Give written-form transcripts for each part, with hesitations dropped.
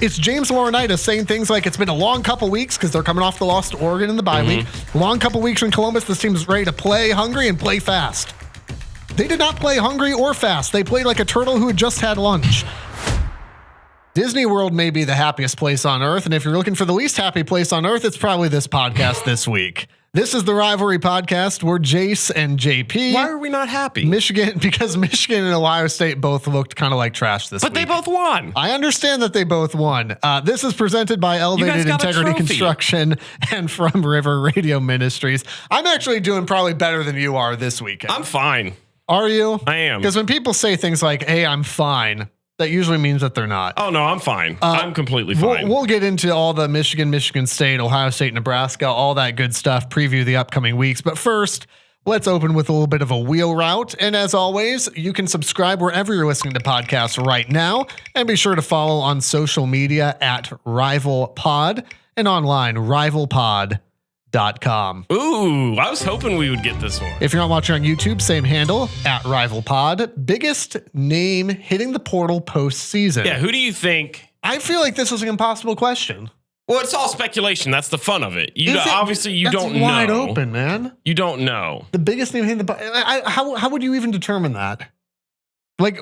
It's James Laurinaitis saying things like it's been a long couple weeks because they're coming off the loss to Oregon in the bye week. Long couple weeks in Columbus. This team's ready to play hungry and play fast. They did not play hungry or fast. They played like a turtle who had just had lunch. Disney World may be the happiest place on earth, and if you're looking for the least happy place on earth, it's probably this podcast this week. This is the Rivalry Podcast. We're Jace and JP. Why are we not happy? Michigan, because Michigan and Ohio State both looked kind of like trash this week. But they both won. I understand that they both won. This is presented by Elevated Integrity Construction and from River Radio Ministries. I'm actually doing probably better than you are this weekend. I'm fine. Are you? I am. Because when people say things like, hey, I'm fine, that usually means that they're not. Oh, no, I'm fine. I'm completely fine. We'll get into all the Michigan State, Ohio State, Nebraska, all that good stuff, preview the upcoming weeks. But first, let's open with a little bit of a wheel route. And as always, you can subscribe wherever you're listening to podcasts right now. And be sure to follow on social media at RivalPod and online, rivalpod.com. Ooh, I was hoping we would get this one. If you're not watching on YouTube, same handle at RivalPod. Biggest name hitting the portal postseason. Yeah, who do you think? I feel like this is an impossible question. Well, it's all speculation. That's the fun of it. Obviously, you don't know. Wide open, man. You don't know. The biggest name hitting the how would you even determine that? Like,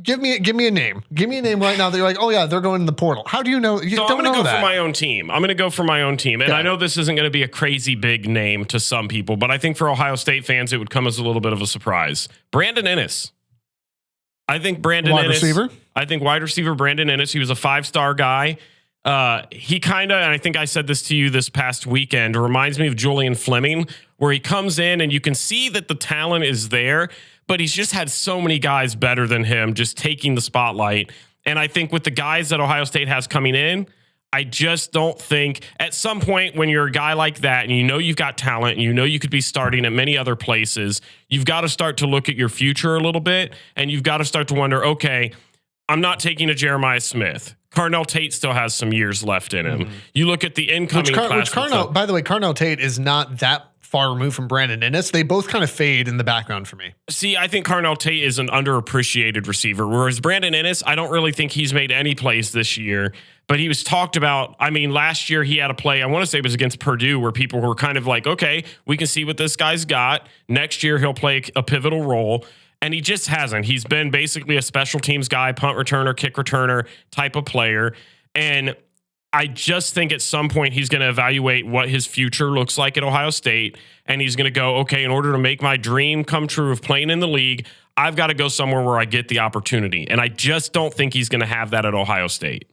give me a name. Give me a name right now that you're like, oh yeah, they're going in the portal. How do you know? You so don't I'm going to go that. for my own team. I'm going to go for my own team. And I know this isn't going to be a crazy big name to some people, but I think for Ohio State fans, it would come as a little bit of a surprise. Brandon Ennis. I think Brandon wide Ennis. Receiver? I think wide receiver Brandon Ennis. He was a 5-star guy. He kind of, and I think I said this to you this past weekend, reminds me of Julian Fleming, where he comes in and you can see that the talent is there, but he's just had so many guys better than him just taking the spotlight. And I think with the guys that Ohio State has coming in, I just don't think at some point when you're a guy like that and you know you've got talent and you know you could be starting at many other places, you've got to start to look at your future a little bit and you've got to start to wonder, okay, I'm not taking a Jeremiah Smith. Carnell Tate still has some years left in him. You look at the incoming class. By the way, Carnell Tate is not that far removed from Brandon Ennis. They both kind of fade in the background for me. See, I think Carnell Tate is an underappreciated receiver, whereas Brandon Ennis, I don't really think he's made any plays this year, but he was talked about. I mean, last year he had a play, I want to say it was against Purdue, where people were kind of like, okay, we can see what this guy's got. Next year he'll play a pivotal role. And he just hasn't. He's been basically a special teams guy, punt returner, kick returner type of player. And I just think at some point he's going to evaluate what his future looks like at Ohio State. And he's going to go, okay, in order to make my dream come true of playing in the league, I've got to go somewhere where I get the opportunity. And I just don't think he's going to have that at Ohio State.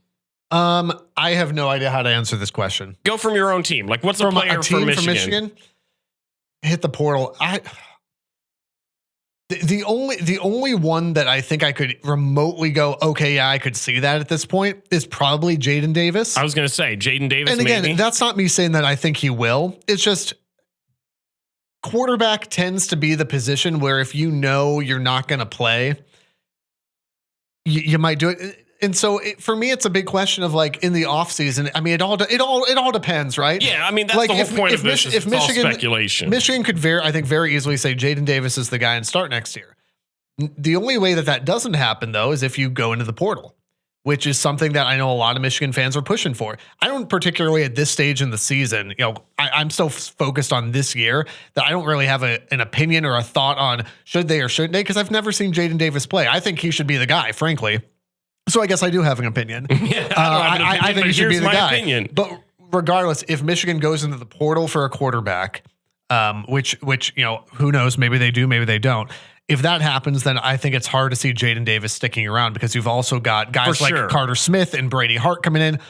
I have no idea how to answer this question. Go from your own team. Like, what's a player for Michigan? Hit the portal. The only one that I think I could remotely go, okay, yeah, I could see that at this point is probably Jaden Davis. I was going to say Jaden Davis. And again, maybe. That's not me saying that I think he will. It's just quarterback tends to be the position where if you know you're not going to play, you might do it. And so for me, it's a big question of like in the offseason. I mean, it all depends, right? Yeah, I mean that's like the whole point of this. It's all speculation. Michigan could I think very easily say Jaden Davis is the guy and start next year. The only way that doesn't happen though is if you go into the portal, which is something that I know a lot of Michigan fans are pushing for. I don't particularly at this stage in the season. You know, I'm so focused on this year that I don't really have an opinion or a thought on should they or shouldn't they, because I've never seen Jaden Davis play. I think he should be the guy, frankly. So I guess I do have an opinion. Yeah, I think he should be the guy. Opinion. But regardless, if Michigan goes into the portal for a quarterback, which you know, who knows? Maybe they do, maybe they don't. If that happens, then I think it's hard to see Jaden Davis sticking around because you've also got guys like Carter Smith and Brady Hart coming in.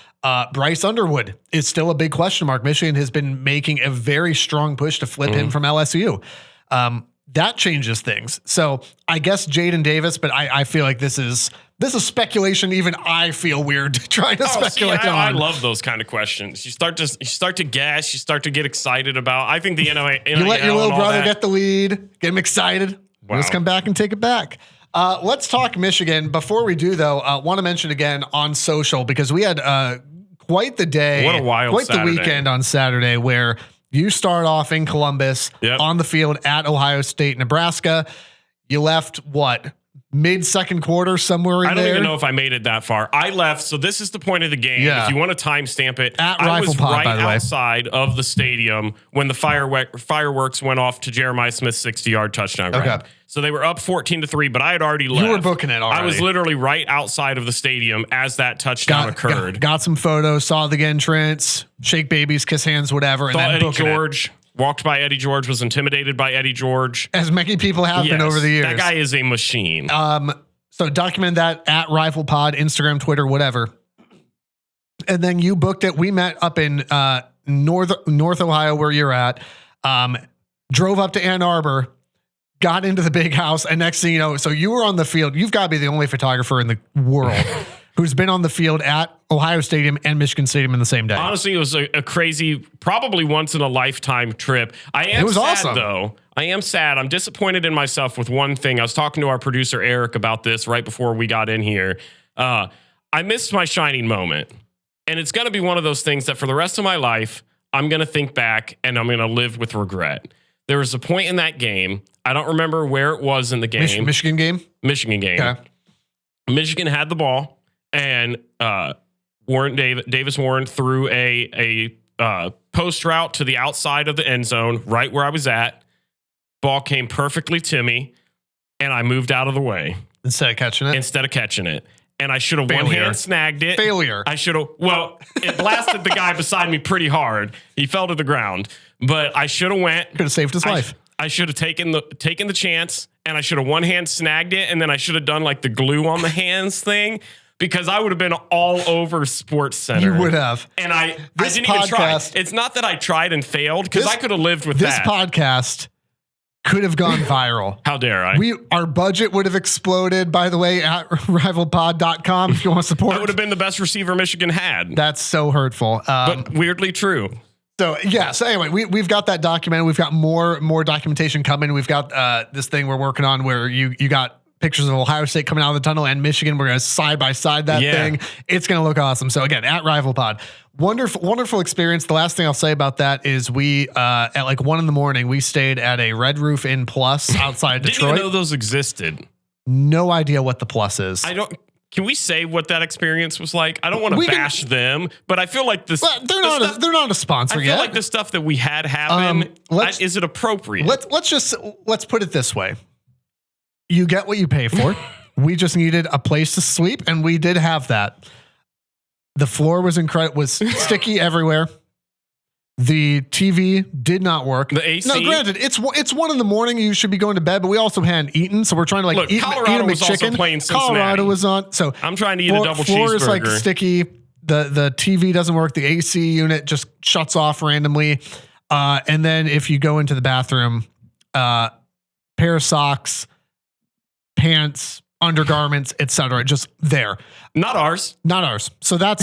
Bryce Underwood is still a big question mark. Michigan has been making a very strong push to flip him from LSU. That changes things. So I guess Jaden Davis, but I feel like this is speculation. Even I feel weird trying to speculate on. I love those kind of questions. You start to guess. You start to get excited about. I think the NIL you let your little brother get the lead, get him excited. Wow. Let's come back and take it back. Let's talk Michigan. Before we do, though, want to mention again on social because we had quite the day, what a wild Saturday. The weekend on Saturday where you start off in Columbus on the field at Ohio State, Nebraska. You left what? mid-second quarter, somewhere in there. I don't even know if I made it that far. I left, so this is the point of the game. Yeah. If you want to timestamp it, At I Rifle was Pod, right by the way. outside of the stadium when the fireworks went off to Jeremiah Smith's 60-yard touchdown grab. Okay. So they were up 14-3, but I had already left. You were booking it already. I was literally right outside of the stadium as that touchdown occurred. Got some photos, saw the entrance, shake babies, kiss hands, whatever, and Saw then Eddie booking George. Walked by Eddie George, was intimidated by Eddie George. As many people have been over the years. That guy is a machine. So document that at Rifle Pod, Instagram, Twitter, whatever. And then you booked it. We met up in North Ohio, where you're at. Drove up to Ann Arbor, got into the big house, and next thing you know, so you were on the field. You've got to be the only photographer in the world who's been on the field at Ohio Stadium and Michigan Stadium in the same day. Honestly, it was a crazy, probably once in a lifetime trip. It was sad, awesome, though. I am sad. I'm disappointed in myself with one thing. I was talking to our producer, Eric, about this right before we got in here. I missed my shining moment. And it's going to be one of those things that for the rest of my life, I'm going to think back and I'm going to live with regret. There was a point in that game. I don't remember where it was in the game. Michigan game? Michigan game. Okay. Michigan had the ball. And Davis Warren threw a post route to the outside of the end zone, right where I was at. Ball came perfectly to me, and I moved out of the way. Instead of catching it? And I should have one hand snagged it. Failure. I should have, it blasted the guy beside me pretty hard. He fell to the ground. But I should have went. Could have saved his life. I should have taken the chance, and I should have one hand snagged it, and then I should have done like the glue on the hands thing. Because I would have been all over Sports Center. You would have. And I didn't even try. It's not that I tried and failed, because I could have lived with this that. This podcast could have gone viral. How dare I? Our budget would have exploded, by the way, at rivalpod.com if you want to support. That would have been the best receiver Michigan had. That's so hurtful. But weirdly true. So, yeah. So, anyway, we've got that documented. We've got more documentation coming. We've got this thing we're working on where you got pictures of Ohio State coming out of the tunnel and Michigan. We're going to side by side that thing. It's going to look awesome. So again, at Rival Pod, wonderful experience. The last thing I'll say about that is we, at like 1 a.m, we stayed at a Red Roof Inn Plus outside Detroit. Didn't even know those existed. No idea what the Plus is. Can we say what that experience was like? I don't want to bash them, but I feel like this. They're not a sponsor yet. I feel like the stuff that we had happen. Is it appropriate? Let's put it this way. You get what you pay for. We just needed a place to sleep, and we did have that. The floor was sticky everywhere. The TV did not work. The AC. No, granted, it's 1 a.m. You should be going to bed, but we also hadn't eaten, so we're trying to eat Colorado a was McChicken. also playing Cincinnati. Colorado was on. So I'm trying to eat a double floor cheeseburger. is like sticky. The TV doesn't work. The AC unit just shuts off randomly. And then if you go into the bathroom, pair of socks, pants, undergarments, etc. Just there. Not ours. So that's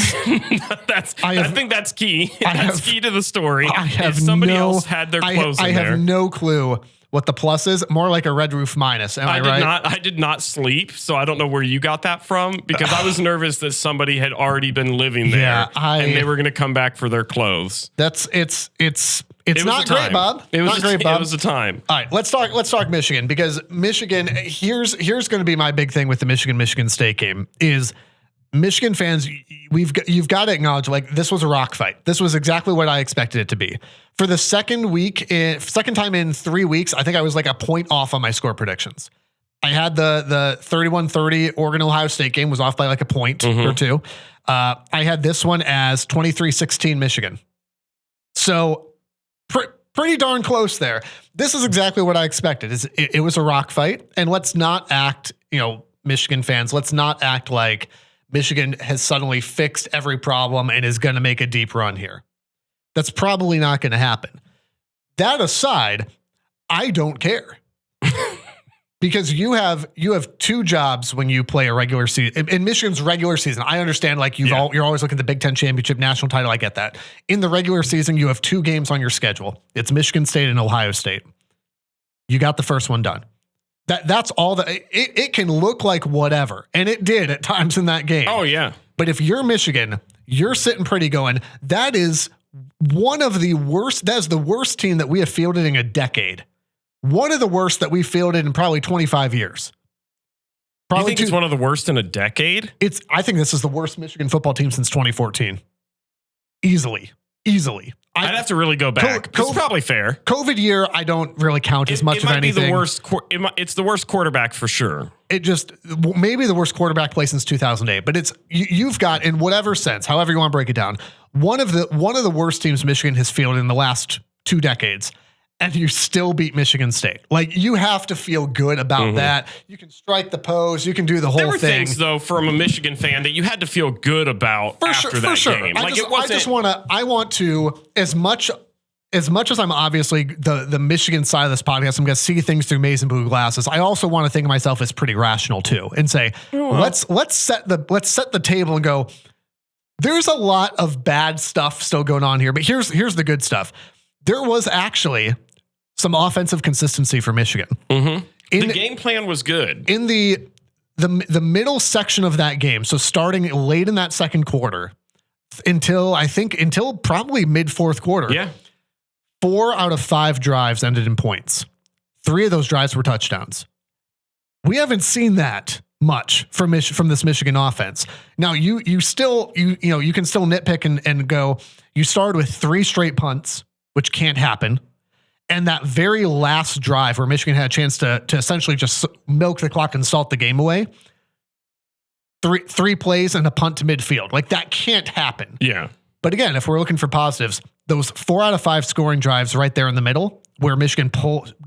I think that's key. That's key to the story. If somebody else had their clothes in there. I have no clue what the plus is. More like a Red Roof minus. Am I right? I did not sleep, so I don't know where you got that from, because I was nervous that somebody had already been living there and they were going to come back for their clothes. It's not great, Bob. It was a time. All right, let's talk Michigan, because Michigan, here's going to be my big thing with the Michigan State game is Michigan fans, you've got to acknowledge, like, this was a rock fight. This was exactly what I expected it to be. For the second time in 3 weeks, I think I was like a point off on my score predictions. I had the 31-30 Oregon-Ohio State game was off by like a point or two. I had this one as 23-16 Michigan. So pretty darn close there. This is exactly what I expected. It was a rock fight, and let's not act, Michigan fans, let's not act like Michigan has suddenly fixed every problem and is going to make a deep run here. That's probably not going to happen. That aside, I don't care. Because you have 2 jobs when you play a regular season. In Michigan's regular season, I understand, like, you're always looking at the Big Ten championship, national title. I get that. In the regular season, you have 2 games on your schedule. It's Michigan State and Ohio State. You got the first one done. That's all that it can look like whatever. And it did at times in that game. Oh yeah. But if you're Michigan, you're sitting pretty going, that is one of the worst. That's the worst team that we have fielded in a decade. One of the worst that we fielded in probably 25 years. You think it's one of the worst in a decade? I think this is the worst Michigan football team since 2014. Easily. I'd have to really go back. It's probably fair. COVID year, I don't really count as much of anything. It's the worst quarterback for sure. It just maybe the worst quarterback play since 2008. But it's you've got, in whatever sense, however you want to break it down, one of the worst teams Michigan has fielded in the last 2 decades. And you still beat Michigan State. Like, you have to feel good about that. You can strike the pose. You can do the whole thing. There were things, though, from a Michigan fan that you had to feel good about after that game. I want to, as much as I'm obviously the Michigan side of this podcast, I'm going to see things through maize and blue glasses. I also want to think of myself as pretty rational too, and say, let's set the table and go, there's a lot of bad stuff still going on here, but here's the good stuff. There was actually some offensive consistency for Michigan. The game plan was good. In the middle section of that game, so starting late in that second quarter until probably mid fourth quarter. Yeah. 4 out of 5 drives ended in points. 3 of those drives were touchdowns. We haven't seen that much from this Michigan offense. Now you can still nitpick and go, you started with 3 straight punts, which can't happen. And that very last drive where Michigan had a chance to essentially just milk the clock and salt the game away. 3 plays and a punt to midfield. Like, that can't happen. Yeah. But again, if we're looking for positives, those 4 out of 5 scoring drives right there in the middle where Michigan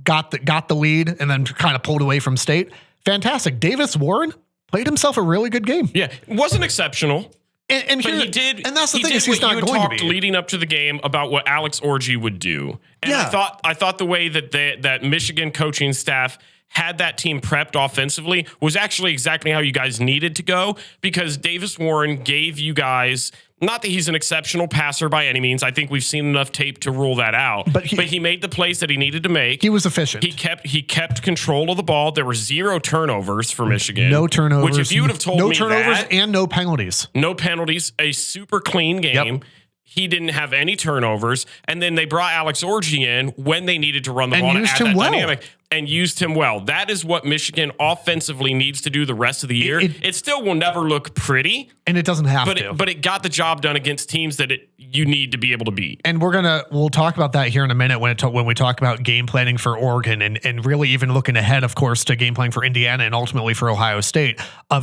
got the lead and then kind of pulled away from State. Fantastic. Davis Warren played himself a really good game. Yeah. It wasn't exceptional. And he did, and that's the thing, is he's not going to be. Leading up to the game about what Alex Orji would do, and I thought the way that Michigan coaching staff had that team prepped offensively was actually exactly how you guys needed to go, because Davis Warren gave you guys, not that he's an exceptional passer by any means. I think we've seen enough tape to rule that out. But he made the plays that he needed to make. He was efficient. He kept control of the ball. There were 0 turnovers for Michigan. No turnovers. Which, if you would have told me that, no turnovers and no penalties. No penalties. A super clean game. Yep. He didn't have any turnovers, and then they brought Alex Orji in when they needed to run the ball and add that dynamic, and used him well. That is what Michigan offensively needs to do the rest of the year. It still will never look pretty, and it doesn't have to. But it got the job done against teams that you need to be able to beat. And we'll talk about that here in a minute when we talk about game planning for Oregon and really even looking ahead, of course, to game planning for Indiana and ultimately for Ohio State.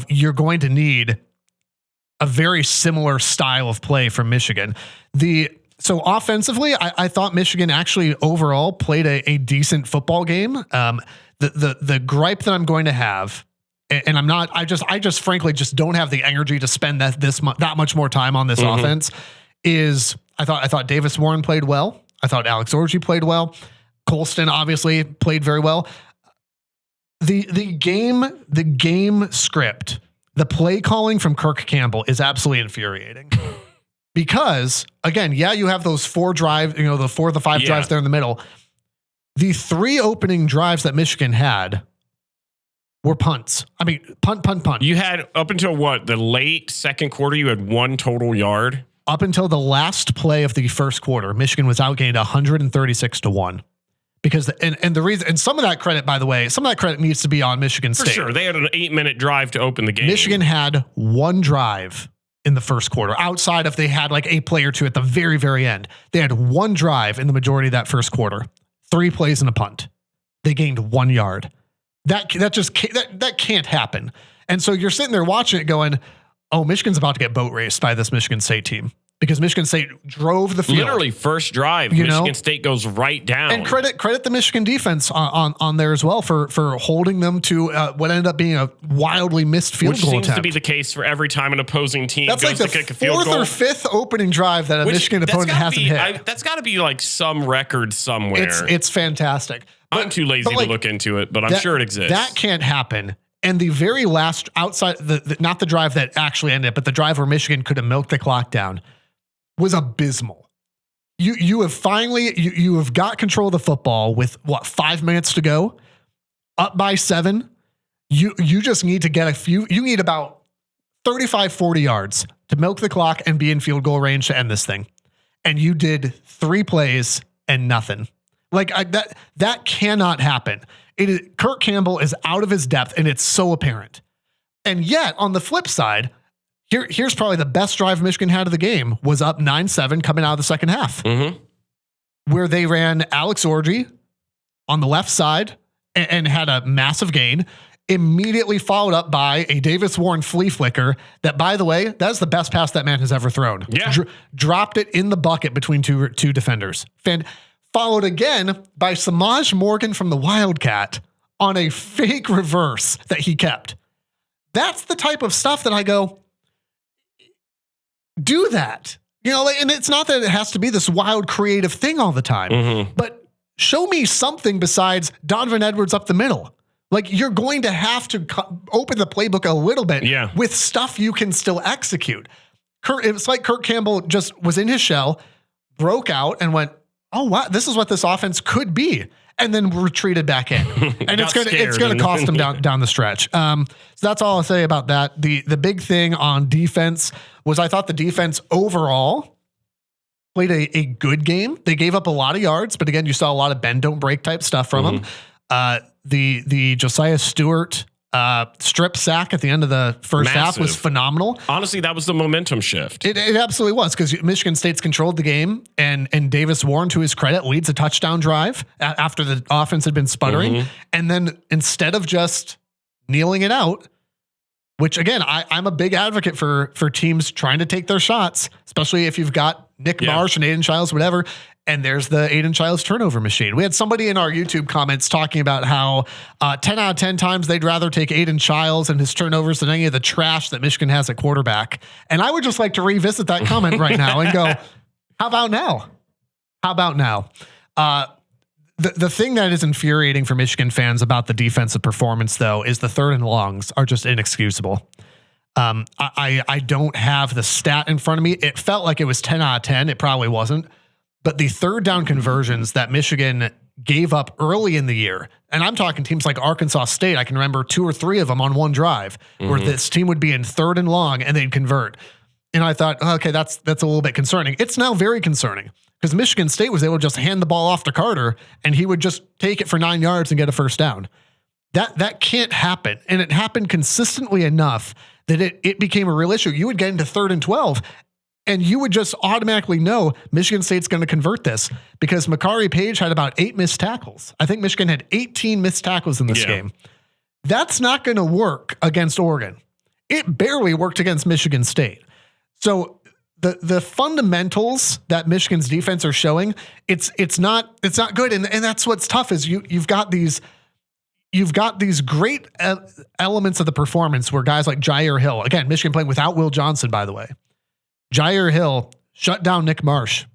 You're going to need a very similar style of play from Michigan. So offensively, I thought Michigan actually overall played a decent football game. The gripe that I'm going to have, and I just frankly just don't have the energy to spend that much more time on this offense, is I thought Davis Warren played well. I thought Alex Orji played well. Colston obviously played very well. The game script, the play calling from Kirk Campbell is absolutely infuriating. Because again, you have those 4 drives, the 4 of the 5 drives there in the middle. The 3 opening drives that Michigan had were punts. I mean, punt. You had up until the late second quarter, you had 1 total yard. Up until the last play of the first quarter, Michigan was outgained 136-1. Because the reason, and some of that credit, by the way, needs to be on Michigan State. For sure. They had an 8-minute drive to open the game. Michigan had 1 drive in the first quarter, outside of they had like a play or 2 at the very, very end. They had 1 drive in the majority of that first quarter, 3 plays and a punt. They gained 1 yard. That can't happen. And so you're sitting there watching it going, oh, Michigan's about to get boat raced by this Michigan State team. Because Michigan State drove the field. Literally first drive, Michigan State goes right down. And credit the Michigan defense on there as well for holding them to what ended up being a wildly missed field goal attempt. Which seems to be the case for every time an opposing team goes to kick a field goal. That's like the 4th or 5th opening drive that a Michigan opponent hasn't hit. That's got to be like some record somewhere. It's fantastic. I'm too lazy to look into it, but I'm sure it exists. That can't happen. And the very last outside, not the drive that actually ended, but the drive where Michigan could have milked the clock down, was abysmal. You have finally you have got control of the football with 5 minutes to go, up by 7. You just need to get you need about 35-40 yards to milk the clock and be in field goal range to end this thing. And you did 3 plays and nothing. That cannot happen. Kirk Campbell is out of his depth, and it's so apparent. And yet, on the flip side, here's probably the best drive Michigan had of the game was up 9-7 coming out of the second half, where they ran Alex Orji on the left side and had a massive gain, immediately followed up by a Davis Warren flea flicker that, by the way, that's the best pass that man has ever thrown. Yeah. Dropped it in the bucket between two defenders. Followed again by Samaj Morgan from the Wildcat on a fake reverse that he kept. That's the type of stuff that I go, do that. And it's not that it has to be this wild creative thing all the time, but show me something besides Donovan Edwards up the middle. Like, you're going to have to open the playbook a little bit with stuff you can still execute. It's like Kirk Campbell just was in his shell, broke out and went, oh, wow, this is what this offense could be. And then retreated back in. And it's going to cost him down the stretch. So that's all I'll say about that. The big thing on defense was I thought the defense overall played a good game. They gave up a lot of yards, but again, you saw a lot of bend don't break type stuff from them. The Josiah Stewart strip sack at the end of the first half was phenomenal. Honestly, that was the momentum shift. It absolutely was, because Michigan State's controlled the game, and Davis Warren, to his credit, leads a touchdown drive after the offense had been sputtering. And then instead of just kneeling it out, which again, I'm a big advocate for teams trying to take their shots, especially if you've got Nick Marsh and Aiden Childs, whatever. And there's the Aiden Childs turnover machine. We had somebody in our YouTube comments talking about how 10 out of 10 times they'd rather take Aiden Childs and his turnovers than any of the trash that Michigan has at quarterback. And I would just like to revisit that comment right now and go, how about now? How about now? The thing that is infuriating for Michigan fans about the defensive performance, though, is the third and longs are just inexcusable. I don't have the stat in front of me. It felt like it was 10 out of 10. It probably wasn't. But the third down conversions that Michigan gave up early in the year, and I'm talking teams like Arkansas State, I can remember 2 or 3 of them on one drive where this team would be in third and long and they'd convert. And I thought, okay, that's a little bit concerning. It's now very concerning because Michigan State was able to just hand the ball off to Carter and he would just take it for 9 yards and get a first down. That can't happen. And it happened consistently enough that it became a real issue. You would get into 3rd and 12 and you would just automatically know Michigan State's going to convert this because Makari Page had about 8 missed tackles. I think Michigan had 18 missed tackles in this game. That's not going to work against Oregon. It barely worked against Michigan State. So the fundamentals that Michigan's defense are showing, it's not good. And that's what's tough is you've got these great elements of the performance where guys like Jair Hill, again, Michigan playing without Will Johnson, by the way. Jair Hill shut down Nick Marsh.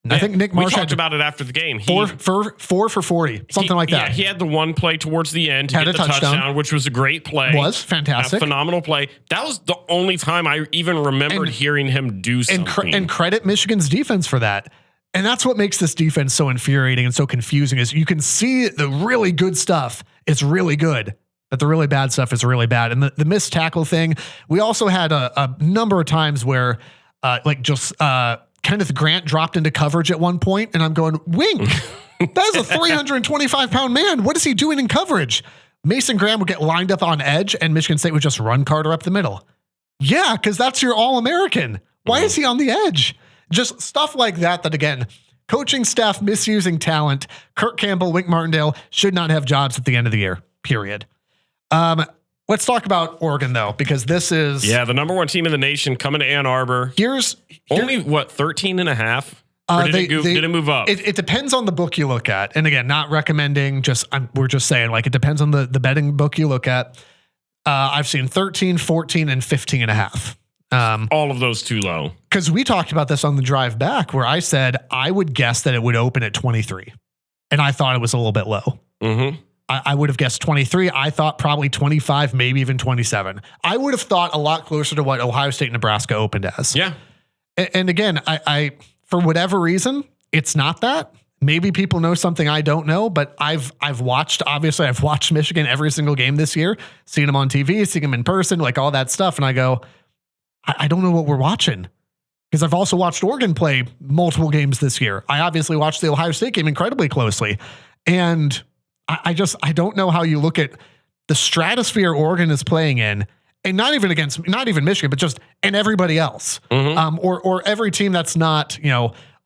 I think Nick Marsh talked about it after the game. Four for 40, something like that. Yeah, he had the one play towards the end to get the touchdown, which was a great play. Was fantastic. A phenomenal play. That was the only time I even remembered hearing him do something. And credit Michigan's defense for that. And that's what makes this defense so infuriating and so confusing is you can see the really good stuff is really good, but the really bad stuff is really bad. And the missed tackle thing, we also had a number of times where Kenneth Grant dropped into coverage at one point, and I'm going, wink. That is a 325-pound man. What is he doing in coverage? Mason Graham would get lined up on edge, and Michigan State would just run Carter up the middle. Yeah, because that's your All-American. Why is he on the edge? Just stuff like that, again, coaching staff misusing talent. Kirk Campbell, Wink Martindale should not have jobs at the end of the year, period. Let's talk about Oregon, though, because this is... Yeah, the number 1 team in the nation coming to Ann Arbor. Only, 13 and a half? Or did it move up? It depends on the book you look at. And again, not recommending, we're just saying, like, it depends on the betting book you look at. I've seen 13, 14, and 15 and a half. All of those too low. Because we talked about this on the drive back where I said I would guess that it would open at 23. And I thought it was a little bit low. I would have guessed 23. I thought probably 25, maybe even 27. I would have thought a lot closer to what Ohio State and Nebraska opened as. Yeah. And again, I for whatever reason, it's not that. Maybe people know something I don't know, but I've watched Michigan every single game this year, seen them on TV, seen them in person, like all that stuff. And I go, I don't know what we're watching. Because I've also watched Oregon play multiple games this year. I obviously watched the Ohio State game incredibly closely. And I don't know how you look at the stratosphere Oregon is playing in and not even Michigan, but just and everybody else, or every team that's not,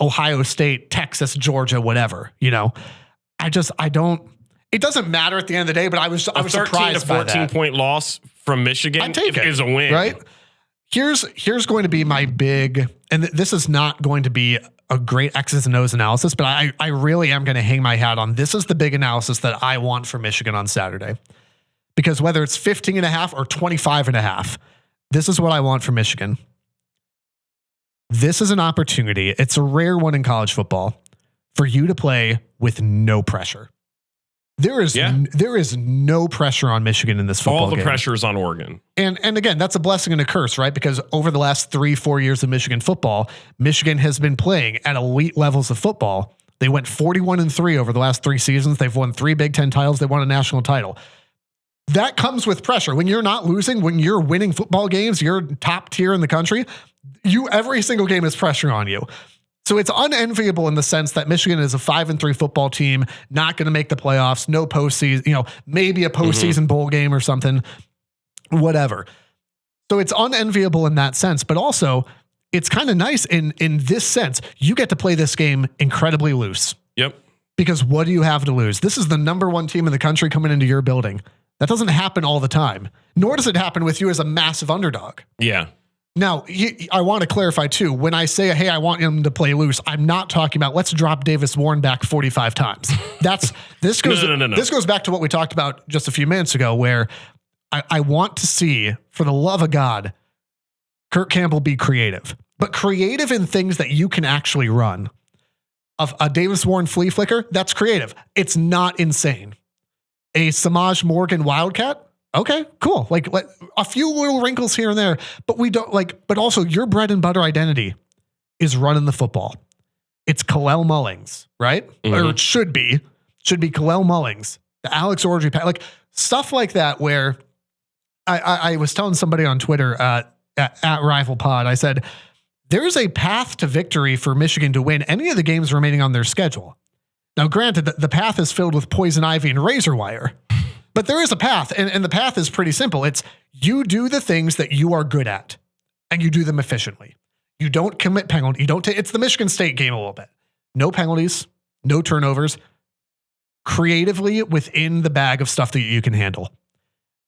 Ohio State, Texas, Georgia, whatever, I don't. It doesn't matter at the end of the day, but I was surprised by that. 13 to 14 point loss from Michigan is a win, right? Here's going to be my big, and this is not going to be a great X's and O's analysis, but I really am going to hang my hat on. This is the big analysis that I want for Michigan on Saturday, because whether it's 15.5 or 25.5, this is what I want for Michigan. This is an opportunity. It's a rare one in college football for you to play with no pressure. There is no pressure on Michigan in this football game. All the pressure is on Oregon. And again, that's a blessing and a curse, right? Because over the last 3-4 years of Michigan football, Michigan has been playing at elite levels of football. They went 41-3 over the last 3 seasons. They've won 3 Big Ten titles. They won a national title. That comes with pressure. When you're not losing, when you're winning football games, you're top tier in the country. Every single game is pressure on you. So it's unenviable in the sense that Michigan is a 5-3 football team, not going to make the playoffs, no postseason, maybe a postseason bowl game or something, whatever. So it's unenviable in that sense, but also it's kind of nice in this sense. You get to play this game incredibly loose. Yep. Because what do you have to lose? This is the number 1 team in the country coming into your building. That doesn't happen all the time, nor does it happen with you as a massive underdog. Yeah. Now, I want to clarify too, when I say, hey, I want him to play loose, I'm not talking about let's drop Davis Warren back 45 times. This goes back to what we talked about just a few minutes ago, where I want to see, for the love of God, Kirk Campbell be creative, but creative in things that you can actually run. Of a Davis Warren flea flicker, that's creative. It's not insane. A Samaj Morgan Wildcat, okay, cool. Like a few little wrinkles here and there, but but also your bread and butter identity is running the football. It's Kalel Mullings, right? Or it should be Kalel Mullings, the Alex Orgy, like stuff like that, where I was telling somebody on Twitter at Rival Pod, I said, there's a path to victory for Michigan to win any of the games remaining on their schedule. Now, granted, the path is filled with poison ivy and razor wire, but there is a path, and the path is pretty simple. It's you do the things that you are good at, and you do them efficiently. You don't commit penalties. You don't take. It's the Michigan State game a little bit. No penalties, no turnovers. Creatively within the bag of stuff that you can handle,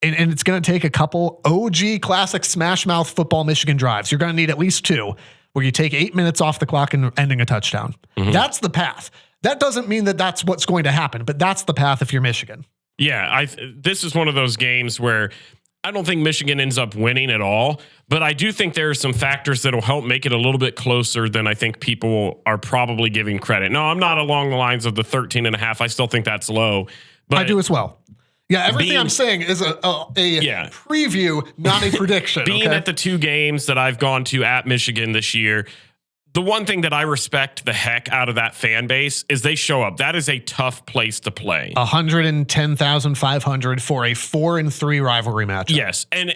and it's going to take a couple OG classic smash mouth football Michigan drives. You're going to need at least 2 where you take 8 minutes off the clock and ending a touchdown. That's the path. That doesn't mean that that's what's going to happen, but that's the path if you're Michigan. Yeah, this is one of those games where I don't think Michigan ends up winning at all, but I do think there are some factors that will help make it a little bit closer than I think people are probably giving credit. No, I'm not along the lines of the 13.5. I still think that's low. But I do as well. Yeah, everything I'm saying is a preview, not a prediction. Being at the 2 games that I've gone to at Michigan this year, the one thing that I respect the heck out of that fan base is they show up. That is a tough place to play. 110,500 for a 4-3 rivalry match. Yes, and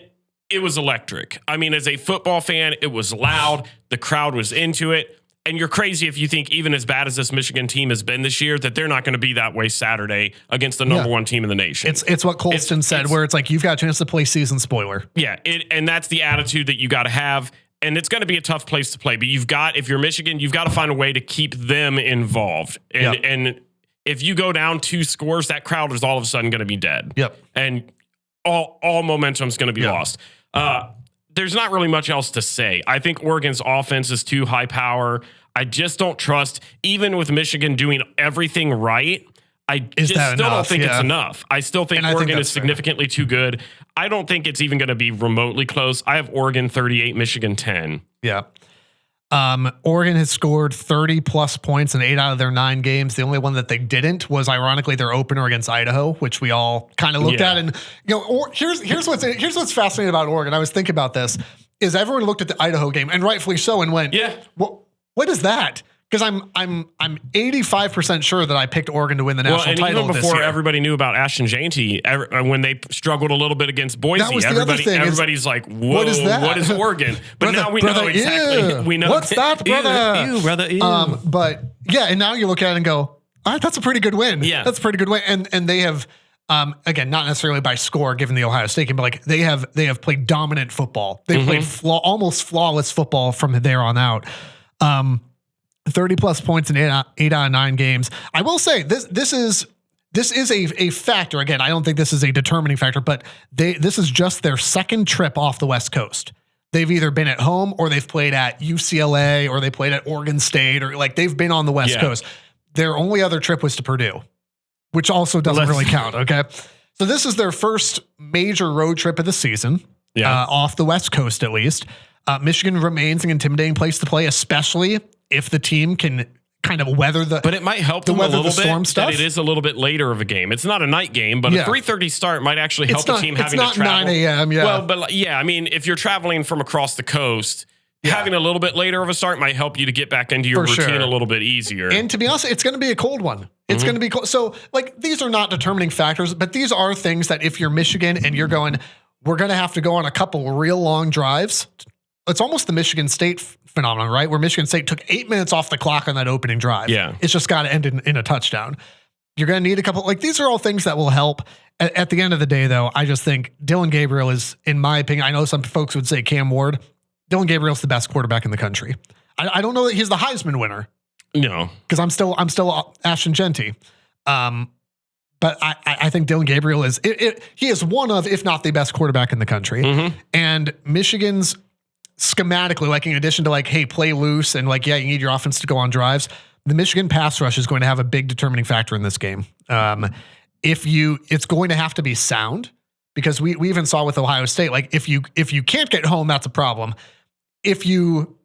it was electric. I mean, as a football fan, it was loud. The crowd was into it. And you're crazy if you think, even as bad as this Michigan team has been this year, that they're not going to be that way Saturday against the number 1 team in the nation. It's what Colston said, where it's like, you've got a chance to play season spoiler. Yeah, and that's the attitude that you got to have. And it's going to be a tough place to play. But if you're Michigan, you've got to find a way to keep them involved. And if you go down 2 scores, that crowd is all of a sudden going to be dead. Yep. And all momentum is going to be lost. There's not really much else to say. I think Oregon's offense is too high power. I just don't trust, even with Michigan doing everything right, I don't think it's enough. I still think Oregon is significantly too good. I don't think it's even going to be remotely close. I have Oregon 38, Michigan 10. Yeah. Oregon has scored 30 plus points in 8 out of their 9 games. The only one that they didn't was, ironically, their opener against Idaho, which we all kind of looked at. And here's what's fascinating about Oregon. I was thinking about this. Is everyone looked at the Idaho game, and rightfully so, and went, what is that? Because I'm 85% sure that I picked Oregon to win the national title. Even before everybody knew about Ashton Jeanty, when they struggled a little bit against Boise, everybody's like, "Whoa, what is that? What is Oregon?" But now we know exactly. We know what's that, brother? Ew, brother. Ew. But yeah, and now you look at it and go, "All right, that's a pretty good win. Yeah, that's a pretty good win." And they have Again, not necessarily by score given the Ohio State game, but like they have played dominant football. They played almost flawless football from there on out. 30 plus points in 8 out of 9 games. I will say this is a factor. Again, I don't think this is a determining factor, but this is just their second trip off the West Coast. They've either been at home or they've played at UCLA or they played at Oregon State, or like they've been on the West Coast. Their only other trip was to Purdue, which also doesn't really count. Okay. So this is their first major road trip of the season, off the West Coast, at least. Michigan remains an intimidating place to play, especially if the team can kind of weather the. But it might help them a little bit stuff. that it is a little bit later of a game. It's not a night game, but a 3:30 start might actually help the team having to travel. It's not 9 a.m. Yeah. Well, but I mean, if you're traveling from across the coast, having a little bit later of a start might help you to get back into your routine a little bit easier. And to be honest, it's going to be a cold one. It's going to be cold. So like these are not determining factors, but these are things that if you're Michigan and you're going, we're going to have to go on a couple real long drives. It's almost the Michigan State phenomenon, right? Where Michigan State took 8 minutes off the clock on that opening drive. Yeah. It's just got to end in a touchdown. You're going to need a couple, like these are all things that will help. At the end of the day, though, I just think Dylan Gabriel is, in my opinion, I know some folks would say Cam Ward. Dylan Gabriel's the best quarterback in the country. I don't know that he's the Heisman winner. No. Because I'm still Ashton Genty. But I think Dylan Gabriel is, he is one of, if not the best quarterback in the country. And Michigan's, schematically, like in addition to like, hey, play loose and like, you need your offense to go on drives. The Michigan pass rush is going to have a big determining factor in this game. It's going to have to be sound, because we even saw with Ohio State, like if you can't get home, that's a problem. If you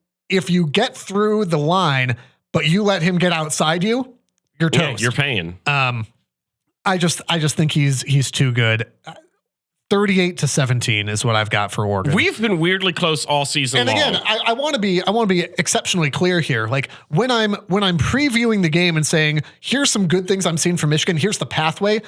get through the line, but you let him get outside you, you're toast. You're paying. I just think he's too good. 38-17 is what I've got for Oregon. We've been weirdly close all season long. And again, I want to be exceptionally clear here. Like when I'm previewing the game and saying, here's some good things I'm seeing from Michigan, here's the pathway.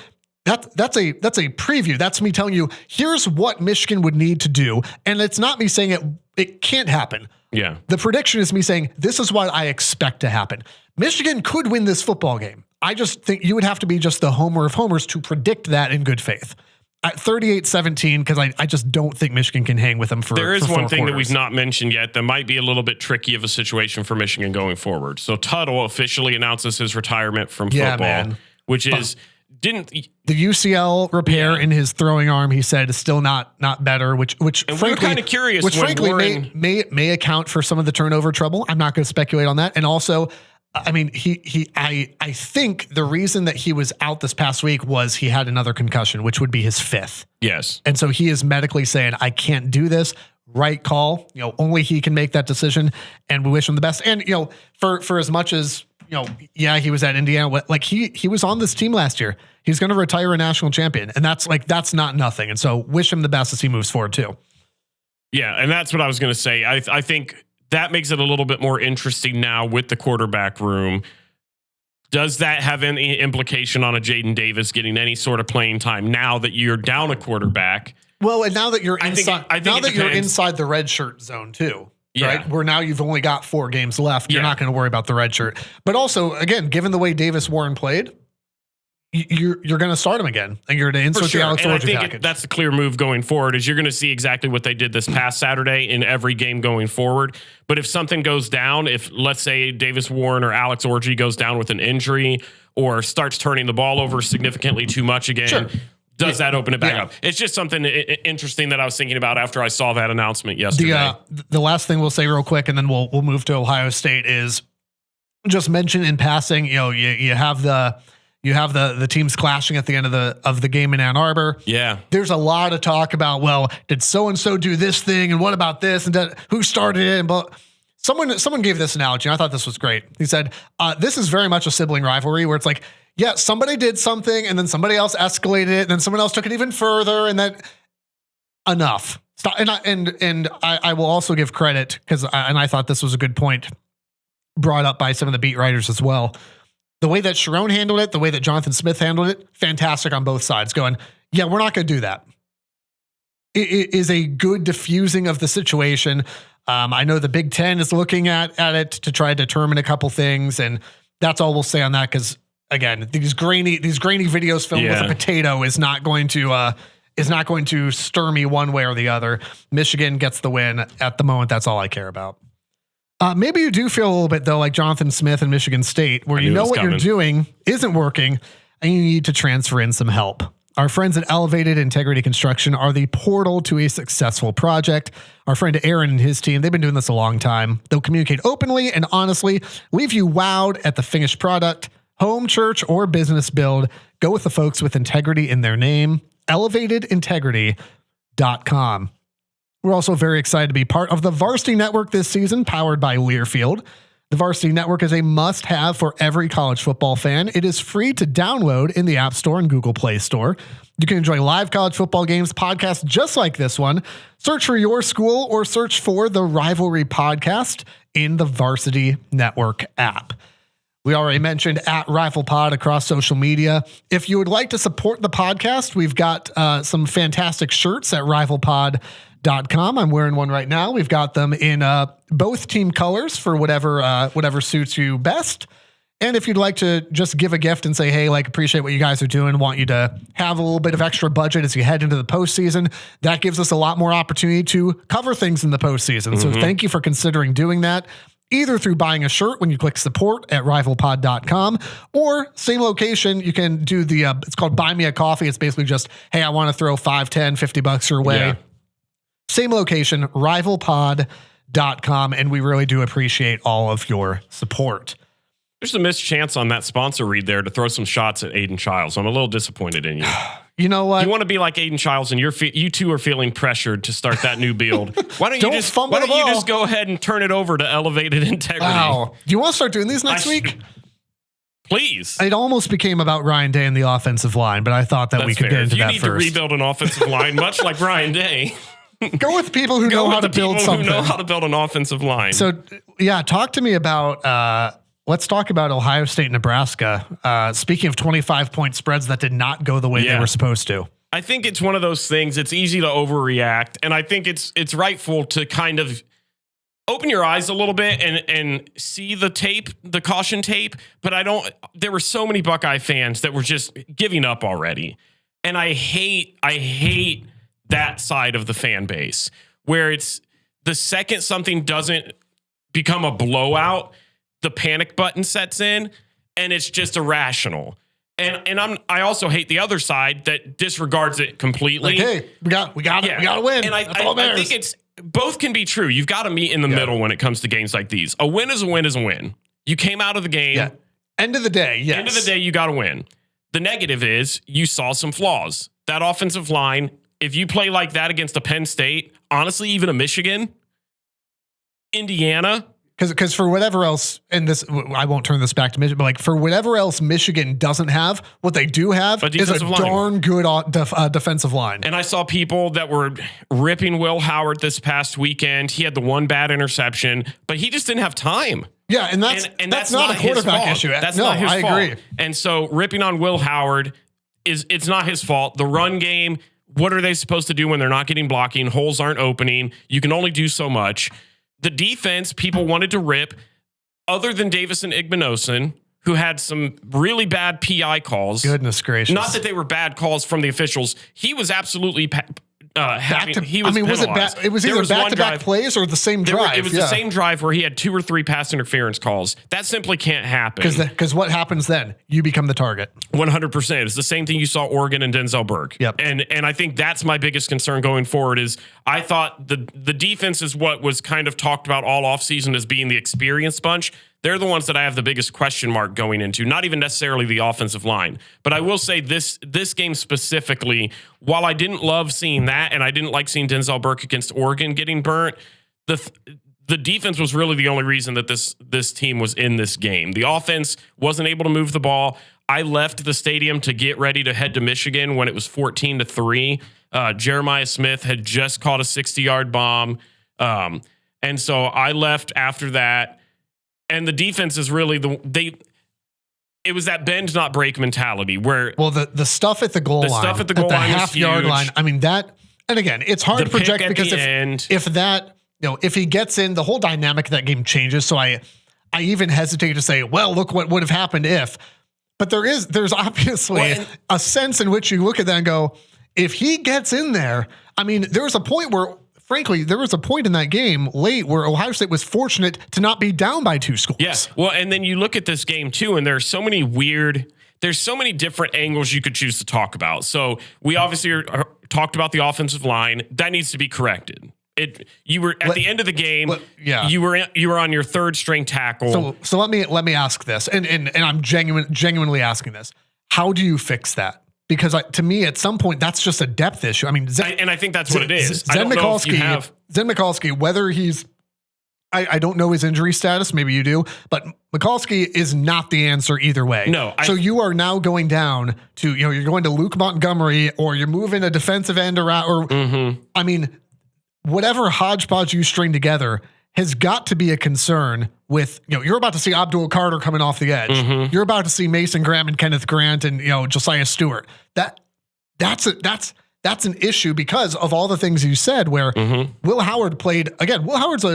That's a preview. That's me telling you, here's what Michigan would need to do. And it's not me saying it can't happen. Yeah. The prediction is me saying, this is what I expect to happen. Michigan could win this football game. I just think you would have to be just the homer of homers to predict that in good faith. At 38-17, because I just don't think Michigan can hang with them for. There is for one thing quarters that we've not mentioned yet that might be a little bit tricky of a situation for Michigan going forward. So Tuttle officially announces his retirement from football, which is the UCL repair in his throwing arm. He said is still not better, which and frankly, we're kind of curious. Which frankly may account for some of the turnover trouble. I'm not going to speculate on that, and also. I mean, I think the reason that he was out this past week was he had another concussion, which would be his 5th. Yes. And so he is medically saying, I can't do this. Right call. Only he can make that decision, and we wish him the best. And, for as much as, he was at Indiana, like he was on this team last year. He's going to retire a national champion, and that's not nothing. And so wish him the best as he moves forward too. Yeah. And that's what I was going to say. I think that makes it a little bit more interesting now with the quarterback room. Does that have any implication on a Jaden Davis getting any sort of playing time now that you're down a quarterback? Well, and now that you're inside, I think you're inside the red shirt zone too, right? Where now you've only got 4 games left. You're not going to worry about the red shirt. But also, again, given the way Davis Warren played, you're going to start him again, and you're going to insert the Alex Orji package. That's the clear move going forward. Is you're going to see exactly what they did this past Saturday in every game going forward. But if something goes down, if let's say Davis Warren or Alex Orji goes down with an injury or starts turning the ball over significantly too much again, does that open it back up? It's just something interesting that I was thinking about after I saw that announcement yesterday. The last thing we'll say real quick, and then we'll move to Ohio State, is just mention in passing. You have the teams clashing at the end of the game in Ann Arbor. Yeah. There's a lot of talk about, well, did so-and-so do this thing? And what about this? And who started it? But someone gave this analogy, and I thought this was great. He said, this is very much a sibling rivalry where it's like, yeah, somebody did something and then somebody else escalated it and then someone else took it even further, and then enough. Stop. And I will also give credit because I thought this was a good point brought up by some of the beat writers as well. The way that Sharon handled it, the way that Jonathan Smith handled it, fantastic on both sides. Going, yeah, we're not going to do that. It is a good diffusing of the situation. I know the Big Ten is looking at it to try to determine a couple things, and that's all we'll say on that because, again, these grainy videos filmed with a potato is not going to stir me one way or the other. Michigan gets the win. At the moment, that's all I care about. Maybe you do feel a little bit though, like Jonathan Smith and Michigan State, where you know what you're doing isn't working and you need to transfer in some help. Our friends at Elevated Integrity Construction are the portal to a successful project. Our friend Aaron and his team, they've been doing this a long time. They'll communicate openly and honestly, leave you wowed at the finished product. Home, church, or business build, go with the folks with integrity in their name. ElevatedIntegrity.com. We're also very excited to be part of the Varsity Network this season, powered by Learfield. The Varsity Network is a must-have for every college football fan. It is free to download in the App Store and Google Play Store. You can enjoy live college football games, podcasts just like this one. Search for your school or search for the Rivalry Podcast in the Varsity Network app. We already mentioned at RiflePod across social media. If you would like to support the podcast, we've got some fantastic shirts at rivalpod.com. I'm wearing one right now. We've got them in both team colors for whatever suits you best. And if you'd like to just give a gift and say, hey, like, appreciate what you guys are doing, want you to have a little bit of extra budget as you head into the postseason, that gives us a lot more opportunity to cover things in the postseason. So thank you for considering doing that, either through buying a shirt when you click support at rivalpod.com, or same location, you can do the, it's called Buy Me a Coffee. It's basically just, hey, I want to throw $5, $10, $50 your way. Yeah. Same location, rivalpod.com. And we really do appreciate all of your support. There's a missed chance on that sponsor read there to throw some shots at Aiden Childs. I'm a little disappointed in you. You know what? You want to be like Aiden Childs, and you two are feeling pressured to start that new build. Why don't you just go ahead and turn it over to Elevated Integrity? Wow. Do you want to start doing these next week? Please. It almost became about Ryan Day and the offensive line, but I thought that we could get into that first. You need to rebuild an offensive line, much like Ryan Day. Go with people who know how to build something. Who know how to build an offensive line. So, yeah, talk to me about. Let's talk about Ohio State, Nebraska. Speaking of 25-point spreads that did not go the way they were supposed to. I think it's one of those things. It's easy to overreact, and I think it's rightful to kind of open your eyes a little bit and see the tape, the caution tape. But there were so many Buckeye fans that were just giving up already, and I hate that side of the fan base where it's the second something doesn't become a blowout, the panic button sets in and it's just irrational. And I also hate the other side that disregards it completely. Like, hey, we got to win. And I think both can be true. You've got to meet in the middle when it comes to games like these. A win is a win is a win. You came out of the game. Yeah. End of the day. Yes. End of the day, you got to win. The negative is you saw some flaws. That offensive line, if you play like that against a Penn State, honestly, even a Michigan, Indiana. Because for whatever else, and this, I won't turn this back to Michigan, but like for whatever else Michigan doesn't have, what they do have is a darn good defensive line. And I saw people that were ripping Will Howard this past weekend. He had the one bad interception, but he just didn't have time. Yeah, and that's not a quarterback issue. That's not his fault. I agree. And so ripping on Will Howard it's not his fault. The run game, what are they supposed to do when they're not getting blocking? Holes aren't opening. You can only do so much. The defense, people wanted to rip, other than Davison Igbinosun, who had some really bad PI calls. Goodness gracious. Not that they were bad calls from the officials. He was absolutely penalized. It was either back-to-back plays or the same drive. It was the same drive where he had 2 or 3 pass interference calls. That simply can't happen. Because what happens then? You become the target. 100%. It's the same thing you saw Oregon and Denzel Burke. Yep. And I think that's my biggest concern going forward is I thought the defense is what was kind of talked about all offseason as being the experienced bunch. They're the ones that I have the biggest question mark going into, not even necessarily the offensive line. But I will say this game specifically, while I didn't love seeing that and I didn't like seeing Denzel Burke against Oregon getting burnt, the defense was really the only reason that this team was in this game. The offense wasn't able to move the ball. I left the stadium to get ready to head to Michigan when it was 14-3. Jeremiah Smith had just caught a 60-yard bomb. And so I left after that. And the defense is really it was that bend not break mentality where the stuff at the goal line, stuff at the goal line, half yard line. I mean that, and again, it's hard to project because if he gets in, the whole dynamic of that game changes. So I even hesitate to say, well, look what would have happened if. But there's obviously a sense in which you look at that and go, if he gets in there, I mean, there was a point where, frankly, there was a point in that game late where Ohio State was fortunate to not be down by 2 scores. Yes. Well, and then you look at this game too, and there's so many different angles you could choose to talk about. So we obviously talked about the offensive line. That needs to be corrected. You were at the end of the game. You were on your 3rd string tackle. So let me ask this, and I'm genuinely asking this. How do you fix that? Because to me, at some point, that's just a depth issue. I mean, and I think that's what it is. Zen Michalski, whether he's, I don't know his injury status. Maybe you do, but Michalski is not the answer either way. No. So you are now going down to, you're going to Luke Montgomery, or you're moving a defensive end around, I mean, whatever hodgepodge you string together has got to be a concern with, you're about to see Abdul Carter coming off the edge. You're about to see Mason Graham and Kenneth Grant and, Josiah Stewart. That's an issue because of all the things you said where Will Howard played again. Will Howard's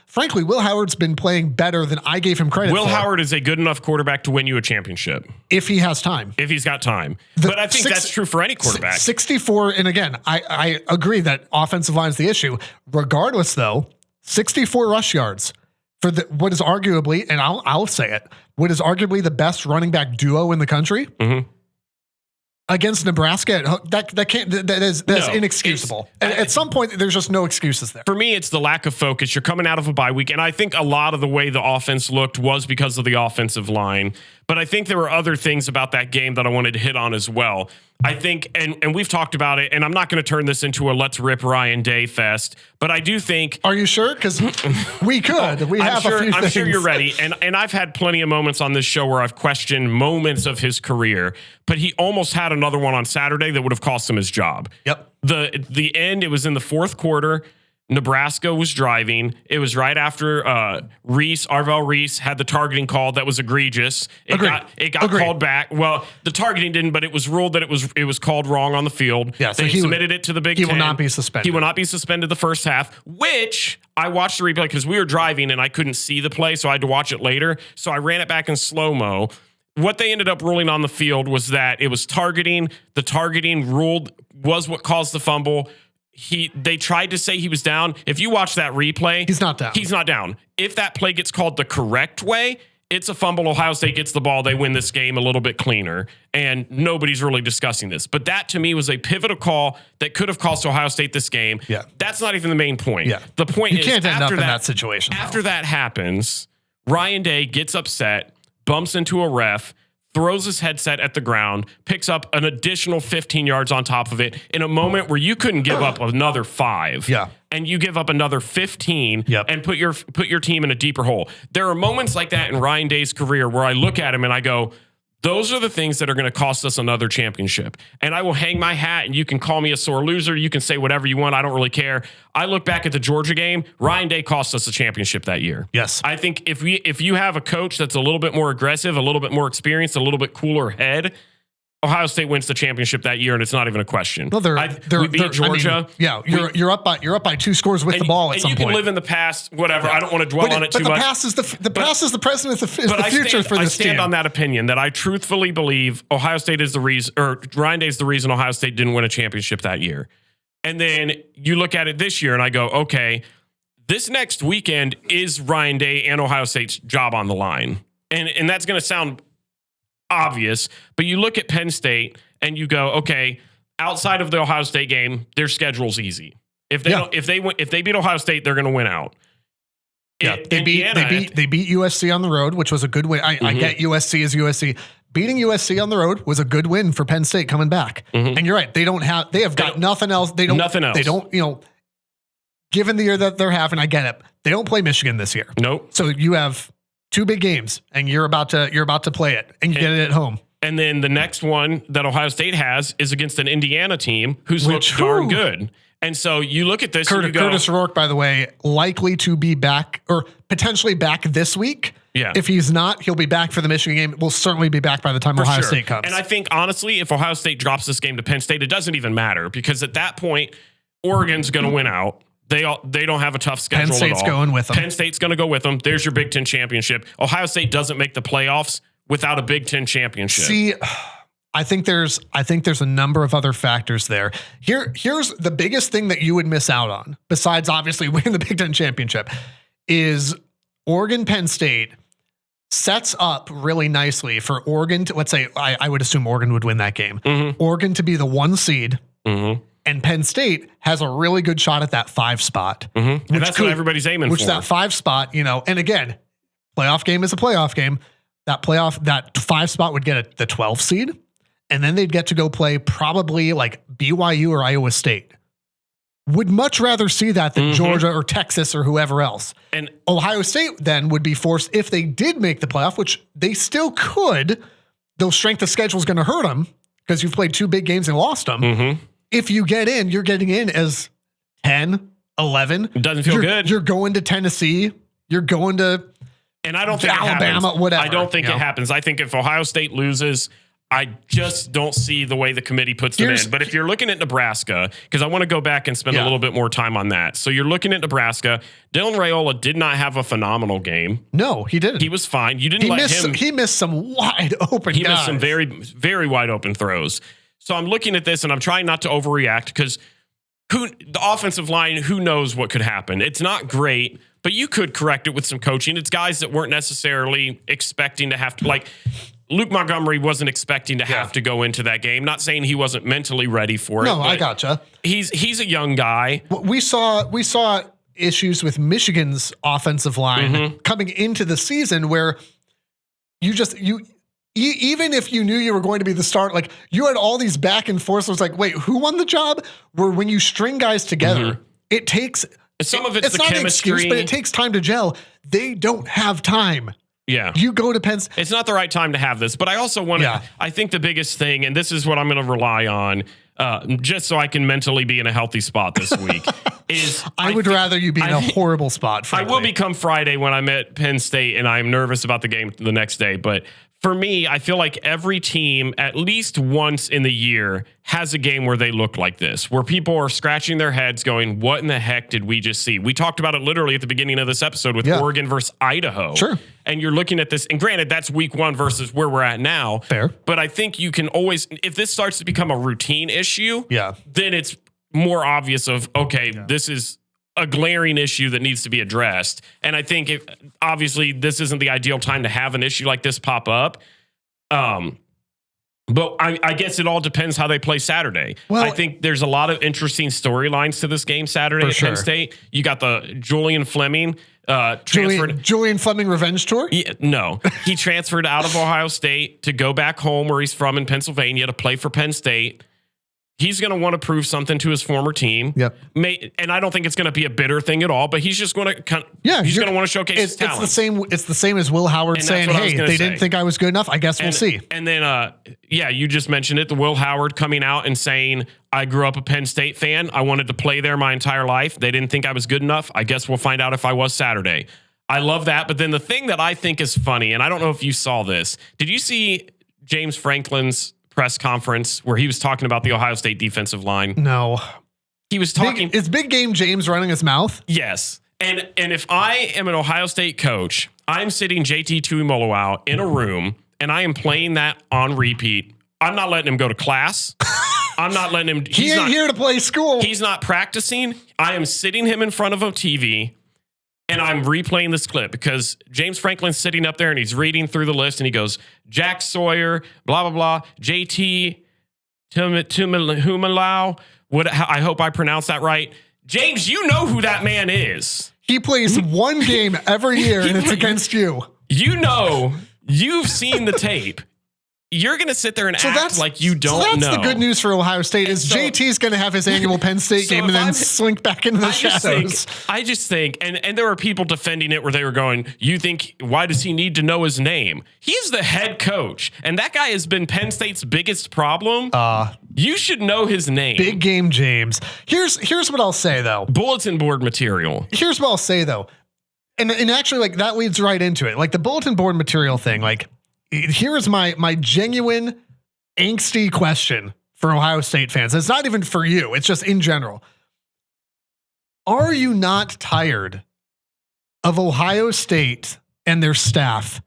frankly, Will Howard's been playing better than I gave him credit for. Will Howard is a good enough quarterback to win you a championship. If he has time. If he's got time. But I think that's true for any quarterback. 64. And again, I agree that offensive line is the issue. Regardless though, 64 rush yards for what is arguably, and I'll say it, what is arguably the best running back duo in the country. Against Nebraska, that is inexcusable. At some point, there's just no excuses there. For me, it's the lack of focus. You're coming out of a bye week, and I think a lot of the way the offense looked was because of the offensive line. But I think there were other things about that game that I wanted to hit on as well. I think, and we've talked about it, and I'm not going to turn this into a let's rip Ryan Day fest, but I do think. Are you sure? Because we could. We have a few things. I'm sure you're ready. And I've had plenty of moments on this show where I've questioned moments of his career, but he almost had another one on Saturday that would have cost him his job. Yep. The end, it was in the 4th quarter. Nebraska was driving. It was right after Arvell Reese had the targeting call that was egregious. It got called back. Well, the targeting didn't, but it was ruled that it was called wrong on the field. Yeah, so they submitted it to the Big Ten. He will not be suspended. He will not be suspended the first half, which I watched the replay because we were driving and I couldn't see the play, so I had to watch it later. So I ran it back in slow-mo. What they ended up ruling on the field was that it was targeting. The targeting ruled was what caused the fumble. They tried to say he was down. If you watch that replay, he's not down. He's not down. If that play gets called the correct way, it's a fumble. Ohio State gets the ball. They win this game a little bit cleaner, and nobody's really discussing this. But that, to me, was a pivotal call that could have cost Ohio State this game. Yeah. That's not even the main point. Yeah. The point is, you can't end up in that situation. After that happens, Ryan Day gets upset, bumps into a ref, throws his headset at the ground, picks up an additional 15 yards on top of it in a moment where you couldn't give up another 5. Yeah. And you give up another 15 Yep. and put your team in a deeper hole. There are moments like that in Ryan Day's career where I look at him and I go, those are the things that are going to cost us another championship. And I will hang my hat, and you can call me a sore loser. You can say whatever you want. I don't really care. I look back at the Georgia game. Ryan Day cost us a championship that year. Yes. I think if you have a coach that's a little bit more aggressive, a little bit more experienced, a little bit cooler head, Ohio State wins the championship that year, and it's not even a question. Well, we beat Georgia. I mean, you're up by 2 scores with the ball at some point. And you can live in the past, whatever. Yeah. I don't want to dwell on it too much. But the past is the present, is the future for this team. I stand on that opinion that I truthfully believe Ohio State is the reason, or Ryan Day is the reason Ohio State didn't win a championship that year. And then you look at it this year, and I go, okay, this next weekend is Ryan Day and Ohio State's job on the line, and that's going to sound obvious, but you look at Penn State and you go, okay, outside of the Ohio State game, their schedule's easy. If they beat Ohio State, they're going to win out. Yeah, they beat USC on the road, which was a good win. I get USC is USC. Beating USC on the road was a good win for Penn State coming back. And you're right, they have got nothing else. They don't, given the year that they're having, I get it. They don't play Michigan this year. Nope. So you have 2 big games, and you're about to play it, and you get it at home. And then the next one that Ohio State has is against an Indiana team who's looked darn good. And so you look at this, and you go, Curtis Rourke, by the way, likely to be back or potentially back this week. Yeah. If he's not, he'll be back for the Michigan game. We'll certainly be back by the time Ohio State comes. And I think, honestly, if Ohio State drops this game to Penn State, it doesn't even matter, because at that point, Oregon's going to win out. They don't have a tough schedule Penn State's at all. going with them. Penn State's going to go with them. There's your Big Ten championship. Ohio State doesn't make the playoffs without a Big Ten championship. See, I think there's a number of other factors there. Here's the biggest thing that you would miss out on, besides obviously winning the Big Ten championship, is Oregon Penn State sets up really nicely for Oregon to, let's say, I would assume Oregon would win that game. Oregon to be the 1 seed, and Penn State has a really good shot at that 5 spot. And that's what everybody's aiming for. Which that 5 spot, and again, playoff game is a playoff game. That 5 spot would get the 12 seed, and then they'd get to go play probably like BYU or Iowa State. Would much rather see that than Georgia or Texas or whoever else. And Ohio State then would be forced, if they did make the playoff, which they still could, though strength of schedule is going to hurt them because you've played 2 big games and lost them. If you get in, you're getting in as 10, 11. It doesn't feel good. You're going to Tennessee. You're going to and I don't think Alabama, whatever. I don't think it happens. I think if Ohio State loses, I just don't see the way the committee puts them in. But if you're looking at Nebraska, because I want to go back and spend a little bit more time on that. So you're looking at Nebraska. Dylan Raiola did not have a phenomenal game. No, he didn't. He was fine. You didn't let him. He missed some wide open. He missed some very, very wide open throws. So I'm looking at this and I'm trying not to overreact because the offensive line, who knows what could happen? It's not great, but you could correct it with some coaching. It's guys that weren't necessarily expecting to have to, like Luke Montgomery wasn't expecting to have to go into that game. Not saying he wasn't mentally ready for it. No, I gotcha. He's a young guy. We saw issues with Michigan's offensive line coming into the season where even if you knew you were going to be the start, like you had all these back and forth. So it's like, wait, who won the job? Where when you string guys together, it takes some of it's the not chemistry, an excuse, but it takes time to gel. They don't have time. Yeah. You go to Penn State. It's not the right time to have this, but I also want to, I think the biggest thing, and this is what I'm going to rely on, just so I can mentally be in a healthy spot this week, is I would rather you be in a horrible spot. Frankly. I will become Friday when I'm at Penn State and I'm nervous about the game the next day, but for me, I feel like every team at least once in the year has a game where they look like this, where people are scratching their heads going, what in the heck did we just see? We talked about it literally at the beginning of this episode with Oregon versus Idaho. Sure. And you're looking at this, and granted, that's week 1 versus where we're at now. Fair. But I think you can always, if this starts to become a routine issue, then it's more obvious of, okay, this is a glaring issue that needs to be addressed. And I think obviously this isn't the ideal time to have an issue like this pop up. But I guess it all depends how they play Saturday. Well, I think there's a lot of interesting storylines to this game Saturday at Penn State. You got the Julian Fleming transferred. Julian Fleming revenge tour? Yeah, no, he transferred out of Ohio State to go back home where he's from in Pennsylvania to play for Penn State. He's going to want to prove something to his former team. Yep. And I don't think it's going to be a bitter thing at all, but he's just going to he's going to want to showcase his talent. It's the same as Will Howard saying, hey, they didn't think I was good enough. I guess we'll see. And then, you just mentioned it. The Will Howard coming out and saying, I grew up a Penn State fan. I wanted to play there my entire life. They didn't think I was good enough. I guess we'll find out if I was Saturday. I love that. But then the thing that I think is funny, and I don't know if you saw this, did you see James Franklin's press conference where he was talking about the Ohio State defensive line? No. He was talking. Is Big Game James running his mouth? Yes. And if I am an Ohio State coach, I'm sitting JT Tuimoloau in a room and I am playing that on repeat. I'm not letting him go to class. I'm not letting him. He ain't here to play school. He's not practicing. I am sitting him in front of a TV and I'm replaying this clip because James Franklin's sitting up there and he's reading through the list and he goes, Jack Sawyer, blah, blah, blah, JT Tuimoloau. I hope I pronounced that right. James, you know who that man is. He plays one game every year and it's against you. You know, you've seen the tape. You're going to sit there and act like you don't know. That's the good news for Ohio State is JT's going to have his annual Penn State game and then slink back into the shadows. I just think, and there were people defending it where they were going, you think, why does he need to know his name? He's the head coach, and that guy has been Penn State's biggest problem. You should know his name. Big Game James. Here's what I'll say, though. Bulletin board material. Here's what I'll say, though. And actually, like, that leads right into it. Like, the bulletin board material thing, like, here is my genuine angsty question for Ohio State fans. It's not even for you. It's just in general. Are you not tired of Ohio State and their staff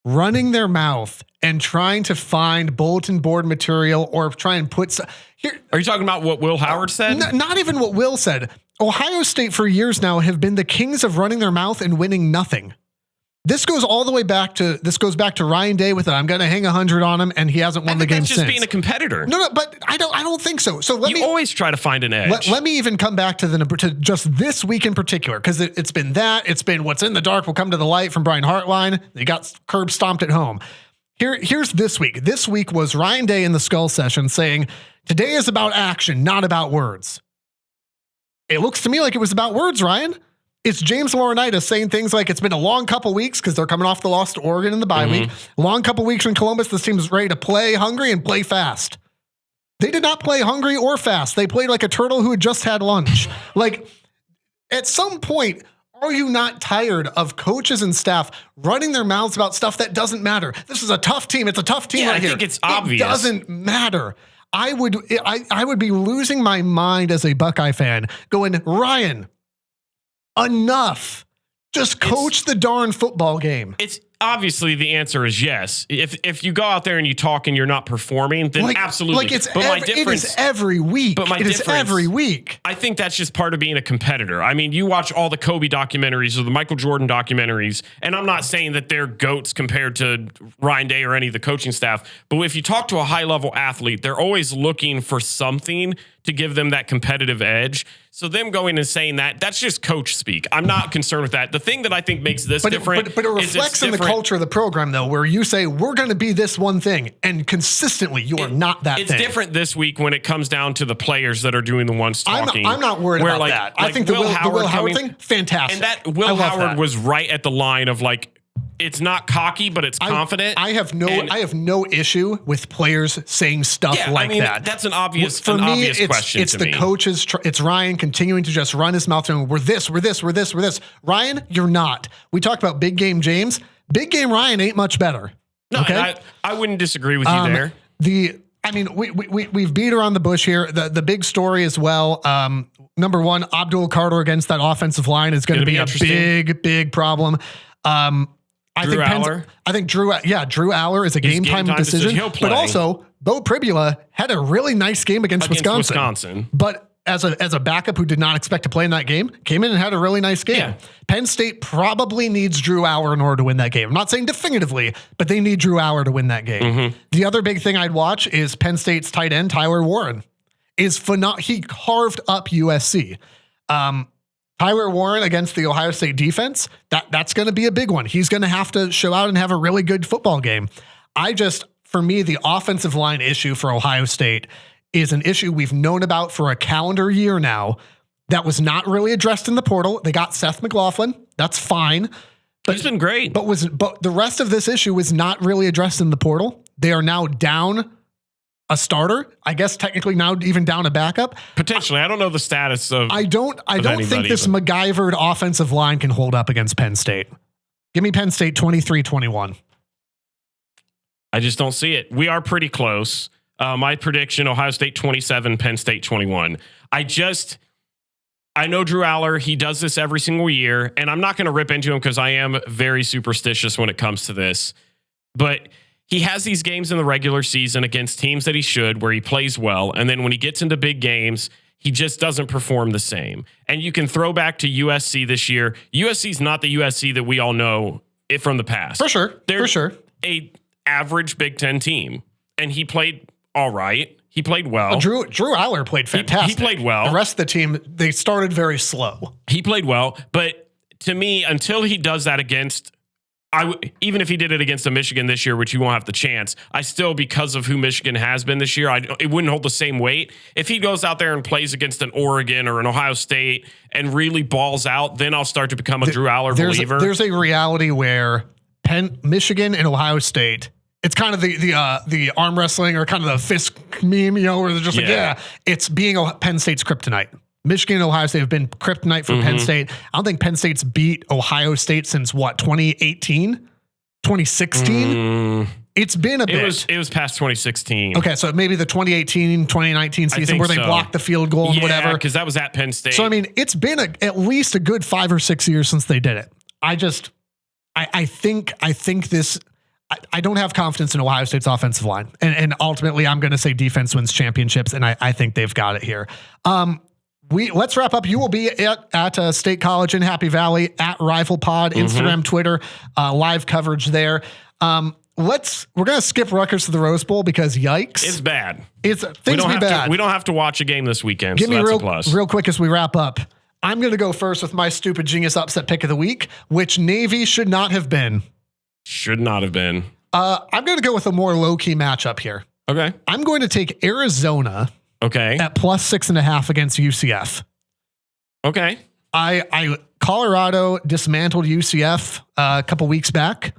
running their mouth and trying to find bulletin board material or try and put here. Are you talking about what Will Howard said? Not even what Will said. Ohio State for years now have been the kings of running their mouth and winning nothing. This goes all the way back to Ryan Day with it. I'm going to hang 100 on him, and he hasn't won the game since. That's just being a competitor. No, but I don't think so. So you always try to find an edge. Let me even come back to just this week in particular, because it's been what's in the dark will come to the light from Brian Hartline. They got curb stomped at home. Here's this week. This week was Ryan Day in the Skull Session saying, today is about action, not about words. It looks to me like it was about words, Ryan. It's James Laurinaitis saying things like it's been a long couple weeks because they're coming off the loss to Oregon in the bye week. Long couple weeks in Columbus. This team's ready to play hungry and play fast. They did not play hungry or fast. They played like a turtle who had just had lunch. Like, at some point, are you not tired of coaches and staff running their mouths about stuff that doesn't matter? This is a tough team. It's a tough team right here. I think it's obvious. It doesn't matter. I would be losing my mind as a Buckeye fan going, Ryan, enough. Just coach the darn football game. It's obviously the answer is yes. If you go out there and you talk and you're not performing, then absolutely. Like it is every week. But it is every week. I think that's just part of being a competitor. I mean, you watch all the Kobe documentaries or the Michael Jordan documentaries, and I'm not saying that they're goats compared to Ryan Day or any of the coaching staff, but if you talk to a high-level athlete, they're always looking for something to give them that competitive edge. So them going and saying that's just coach speak. I'm not concerned with that. The thing that I think makes this different, but it reflects in the culture of the program, though, where you say we're going to be this one thing, and consistently you are not that. It's different this week when it comes down to the players that are doing the ones talking. I'm not worried about that. I think the Will Howard thing, fantastic. And that Will Howard was right at the line of like, it's not cocky, but it's confident. I have no issue with players saying stuff that. That's an obvious question. It's the coaches. It's Ryan continuing to just run his mouth and we're this. Ryan, you're not. We talked about big game James. Big game Ryan ain't much better. No, okay? I wouldn't disagree with you there. We've beat around the bush here. The big story as well. Number one, Abdul Carter against that offensive line is going to be a big problem. I think Drew Allar is a game time decision. But also, Bo Pribula had a really nice game against Wisconsin. But as a backup who did not expect to play in that game, came in and had a really nice game. Yeah. Penn State probably needs Drew Allar in order to win that game. I'm not saying definitively, but they need Drew Allar to win that game. Mm-hmm. The other big thing I'd watch is Penn State's tight end, Tyler Warren. He carved up USC. Tyler Warren against the Ohio State defense, that's going to be a big one. He's going to have to show out and have a really good football game. For me, the offensive line issue for Ohio State is an issue we've known about for a calendar year now that was not really addressed in the portal. They got Seth McLaughlin. That's fine. But he's been great. But the rest of this issue was not really addressed in the portal. They are now down a starter, I guess technically now even down a backup. Potentially. I don't know the status of I don't think this MacGyvered offensive line can hold up against Penn State. Give me Penn State 23-21. I just don't see it. We are pretty close. My prediction, Ohio State 27, Penn State 21. I know Drew Allar, he does this every single year, and I'm not going to rip into him because I am very superstitious when it comes to this. But he has these games in the regular season against teams that he should, where he plays well. And then when he gets into big games, he just doesn't perform the same. And you can throw back to USC this year. USC's not the USC that we all know it from the past. For sure. They're a average Big Ten team. And he played all right. He played well. Drew Allar played fantastic. He played well. The rest of the team, they started very slow. He played well. But to me, until he does that against... even if he did it against a Michigan this year, which you won't have the chance, I still, because of who Michigan has been this year, it wouldn't hold the same weight. If he goes out there and plays against an Oregon or an Ohio State and really balls out, then I'll start to become a Drew Allar believer. There's a reality where Michigan and Ohio State, it's kind of the arm wrestling or kind of the fist meme, where they're just it's being Penn State's kryptonite. Michigan and Ohio State have been kryptonite for Penn State. I don't think Penn State's beat Ohio State since 2018, 2016. It's been a bit. It was past 2016. Okay, so maybe the 2018, 2019 season where they blocked the field goal and whatever. Because that was at Penn State. So, I mean, it's been at least a good 5 or 6 years since they did it. I think I don't have confidence in Ohio State's offensive line. And ultimately, I'm going to say defense wins championships, and I think they've got it here. Let's wrap up. You will be at State College in Happy Valley, at Rival Pod, Instagram, Twitter, live coverage there. We're going to skip Rutgers to the Rose Bowl because yikes. It's bad. Things be bad. We don't have to watch a game this weekend. Give me that's a plus. real quick as we wrap up. I'm going to go first with my stupid genius upset pick of the week, which Navy should not have been. Should not have been. I'm going to go with a more low-key matchup here. Okay. I'm going to take Arizona at plus 6.5 against UCF. Okay. Colorado dismantled UCF a couple weeks back.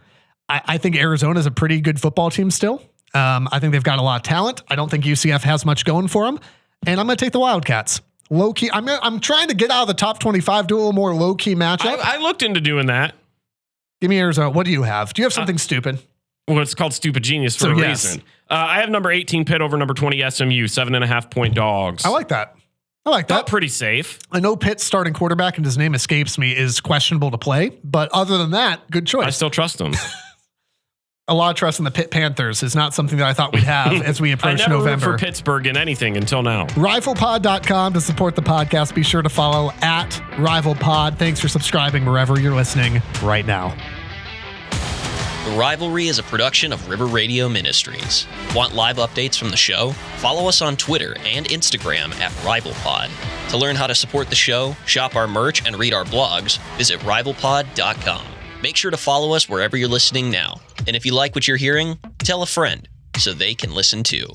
I think Arizona is a pretty good football team still. I think they've got a lot of talent. I don't think UCF has much going for them. And I'm going to take the Wildcats. Low-key. I'm trying to get out of the top 25, do a little more low-key matchup. I looked into doing that. Give me Arizona. What do you have? Do you have something stupid? Well, it's called Stupid Genius for a reason. I have number 18 Pitt over number 20 SMU, 7.5 point dogs. I like that. Pretty safe. I know Pitt's starting quarterback, and his name escapes me, is questionable to play. But other than that, good choice. I still trust him. A lot of trust in the Pitt Panthers is not something that I thought we'd have as we approach I never November. root for Pittsburgh in anything until now. RivalPod.com to support the podcast. Be sure to follow at RivalPod. Thanks for subscribing wherever you're listening right now. The Rivalry is a production of River Radio Ministries. Want live updates from the show? Follow us on Twitter and Instagram at RivalPod. To learn how to support the show, shop our merch, and read our blogs, visit RivalPod.com. Make sure to follow us wherever you're listening now. And if you like what you're hearing, tell a friend so they can listen too.